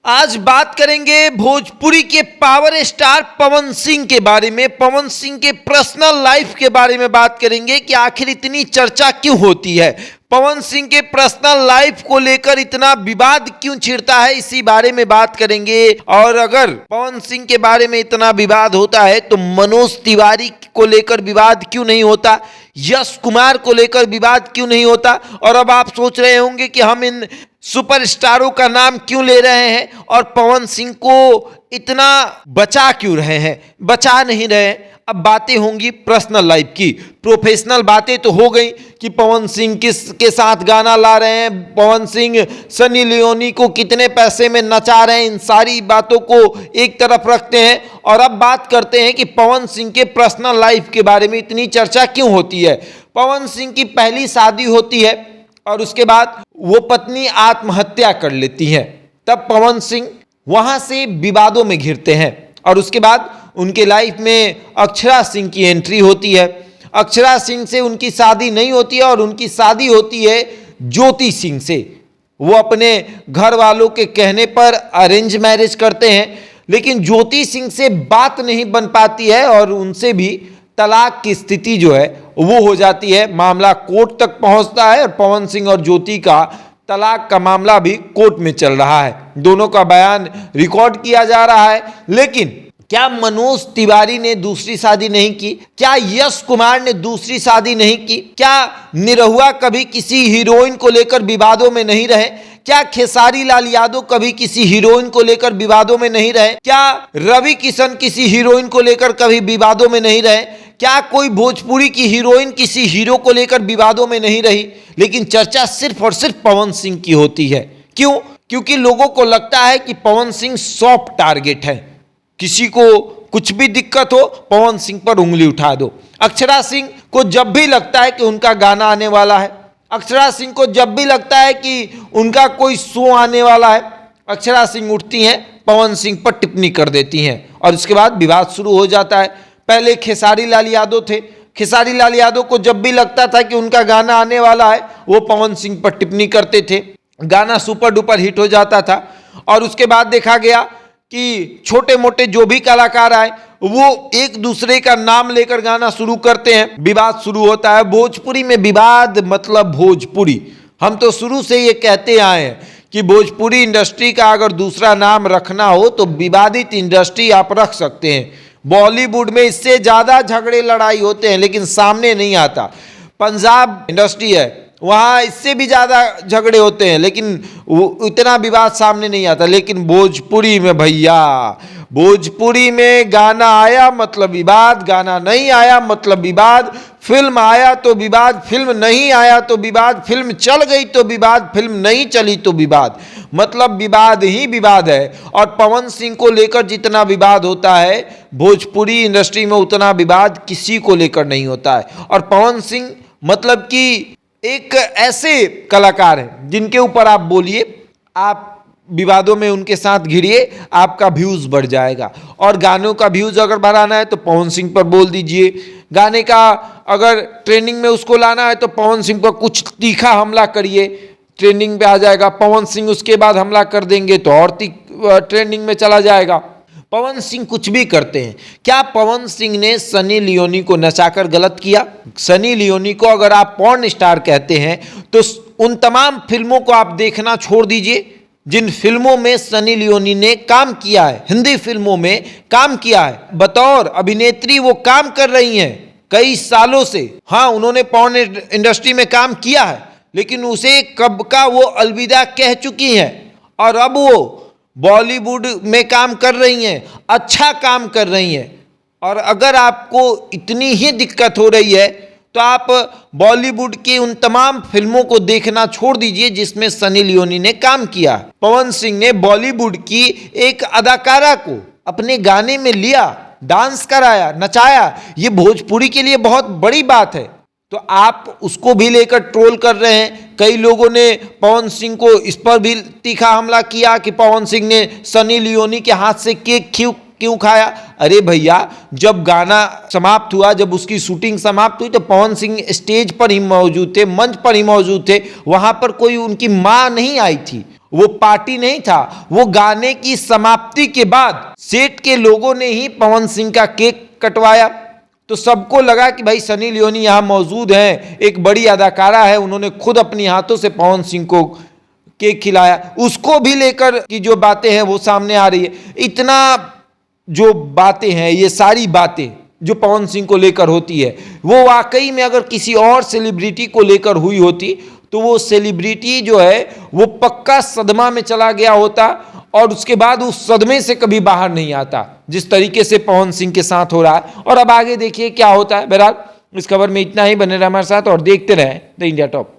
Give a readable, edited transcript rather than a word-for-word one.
आज बात करेंगे भोजपुरी के पावर स्टार पवन सिंह के बारे में। पवन सिंह के पर्सनल लाइफ के बारे में बात करेंगे कि आखिर इतनी चर्चा क्यों होती है, पवन सिंह के पर्सनल लाइफ को लेकर इतना विवाद क्यों छिड़ता है, इसी बारे में बात करेंगे। और अगर पवन सिंह के बारे में इतना विवाद होता है तो मनोज तिवारी को लेकर विवाद क्यों नहीं होता, यश कुमार को लेकर विवाद क्यों नहीं होता। और अब आप सोच रहे होंगे कि हम इन सुपरस्टारों का नाम क्यों ले रहे हैं और पवन सिंह को इतना बचा क्यों रहे हैं, बचा नहीं रहे। अब बातें होंगी पर्सनल लाइफ की। प्रोफेशनल बातें तो हो गई कि पवन सिंह किसके साथ गाना ला रहे हैं, पवन सिंह सनी लियोनी को कितने पैसे में नचा रहे हैं, इन सारी बातों को एक तरफ रखते हैं और अब बात करते हैं कि पवन सिंह के पर्सनल लाइफ के बारे में इतनी चर्चा क्यों होती है। पवन सिंह की पहली शादी होती है और उसके बाद वो पत्नी आत्महत्या कर लेती है, तब पवन सिंह वहां से विवादों में घिरते हैं और उसके बाद उनके लाइफ में अक्षरा सिंह की एंट्री होती है। अक्षरा सिंह से उनकी शादी नहीं होती है और उनकी शादी होती है ज्योति सिंह से। वो अपने घर वालों के कहने पर अरेंज मैरिज करते हैं, लेकिन ज्योति सिंह से बात नहीं बन पाती है और उनसे भी तलाक की स्थिति जो है वो हो जाती है। मामला कोर्ट तक पहुंचता है और पवन सिंह और ज्योति का तलाक का मामला भी कोर्ट में चल रहा है। दोनों का बयान रिकॉर्ड किया जा रहा है। लेकिन क्या मनोज तिवारी ने दूसरी शादी नहीं की? क्या यश कुमार ने दूसरी शादी नहीं की? क्या निरहुआ कभी किसी हीरोइन को लेकर विवादों में नहीं रहे? क्या खेसारी लाल यादव कभी किसी हीरोइन को लेकर विवादों में नहीं रहे? क्या रवि किशन किसी हीरोइन को लेकर कभी विवादों में नहीं रहे? क्या कोई भोजपुरी की हीरोइन किसी हीरो को लेकर विवादों में नहीं रही? लेकिन चर्चा सिर्फ और सिर्फ पवन सिंह की होती है। क्यों? क्योंकि लोगों को लगता है कि पवन सिंह सॉफ्ट टारगेट है, किसी को कुछ भी दिक्कत हो पवन सिंह पर उंगली उठा दो। अक्षरा सिंह को जब भी लगता है कि उनका गाना आने वाला है, अक्षरा सिंह को जब भी लगता है कि उनका कोई शो आने वाला है, अक्षरा सिंह उठती हैं, पवन सिंह पर टिप्पणी कर देती हैं और उसके बाद विवाद शुरू हो जाता है। पहले खेसारी लाल यादव थे, खेसारी लाल यादव को जब भी लगता था कि उनका गाना आने वाला है वो पवन सिंह पर टिप्पणी करते थे, गाना सुपर डुपर हिट हो जाता था। और उसके बाद देखा गया कि छोटे मोटे जो भी कलाकार आए वो एक दूसरे का नाम लेकर गाना शुरू करते हैं, विवाद शुरू होता है। भोजपुरी में विवाद मतलब भोजपुरी। हम तो शुरू से ये कहते आए हैं कि भोजपुरी इंडस्ट्री का अगर दूसरा नाम रखना हो तो विवादित इंडस्ट्री आप रख सकते हैं। बॉलीवुड में इससे ज़्यादा झगड़े लड़ाई होते हैं लेकिन सामने नहीं आता। पंजाब इंडस्ट्री है, वहाँ इससे भी ज़्यादा झगड़े होते हैं लेकिन इतना विवाद सामने नहीं आता। लेकिन भोजपुरी में भैया, भोजपुरी में गाना आया मतलब विवाद, गाना नहीं आया मतलब विवाद, फिल्म आया तो विवाद, फिल्म नहीं आया तो विवाद, फिल्म चल गई तो विवाद, फिल्म नहीं चली तो विवाद, मतलब विवाद ही विवाद है। और पवन सिंह को लेकर जितना विवाद होता है भोजपुरी इंडस्ट्री में उतना विवाद किसी को लेकर नहीं होता है। और पवन सिंह मतलब कि एक ऐसे कलाकार हैं जिनके ऊपर आप बोलिए, आप विवादों में उनके साथ घिरिए, आपका व्यूज बढ़ जाएगा। और गानों का व्यूज अगर बढ़ाना है तो पवन सिंह पर बोल दीजिए, गाने का अगर ट्रेंडिंग में उसको लाना है तो पवन सिंह पर कुछ तीखा हमला करिए, ट्रेंडिंग पे आ जाएगा। पवन सिंह उसके बाद हमला कर देंगे तो और ट्रेंडिंग में चला जाएगा। पवन सिंह कुछ भी करते हैं। क्या पवन सिंह ने सनी लियोनी को नचाकर गलत किया? सनी लियोनी को अगर आप पॉर्न स्टार कहते हैं तो उन तमाम फिल्मों को आप देखना छोड़ दीजिए जिन फिल्मों में सनी लियोनी ने काम किया है, हिंदी फिल्मों में काम किया है। बतौर अभिनेत्री वो काम कर रही हैं कई सालों से। हाँ, उन्होंने पॉर्न इंडस्ट्री में काम किया है लेकिन उसे कब का वो अलविदा कह चुकी हैं और अब वो बॉलीवुड में काम कर रही हैं, अच्छा काम कर रही हैं। और अगर आपको इतनी ही दिक्कत हो रही है तो आप बॉलीवुड की उन तमाम फिल्मों को देखना छोड़ दीजिए जिसमें सनी लियोनी ने काम किया। पवन सिंह ने बॉलीवुड की एक अदाकारा को अपने गाने में लिया, डांस कराया, नचाया। ये भोजपुरी के लिए बहुत बड़ी बात है। तो आप उसको भी लेकर ट्रोल कर रहे हैं। कई लोगों ने पवन सिंह को इस पर भी तीखा हमला किया कि पवन सिंह ने सनी लियोनी के हाथ से केक क्यों खाया। अरे भैया, जब गाना समाप्त हुआ, जब उसकी शूटिंग समाप्त हुई तो पवन सिंह स्टेज पर ही मौजूद थे, मंच पर ही मौजूद थे। वहां पर कोई उनकी माँ नहीं आई थी वो पार्टी नहीं था, वो गाने की समाप्ति के बाद सेट के लोगों ने ही पवन सिंह का केक कटवाया। तो सबको लगा कि भाई सनी लियोनी यहां मौजूद हैं, एक बड़ी अदाकारा है, उन्होंने खुद अपनी हाथों से पवन सिंह को केक खिलाया। उसको भी लेकर की जो बातें हैं वो सामने आ रही है। इतना जो बातें हैं, ये सारी बातें जो पवन सिंह को लेकर होती है, वो वाकई में अगर किसी और सेलिब्रिटी को लेकर हुई होती तो वो सेलिब्रिटी जो है वो पक्का सदमा में चला गया होता और उसके बाद उस सदमे से कभी बाहर नहीं आता, जिस तरीके से पवन सिंह के साथ हो रहा है। और अब आगे देखिए क्या होता है। बहरहाल इस खबर में इतना ही, बने रहे हमारे साथ और देखते रहें द इंडिया टॉप।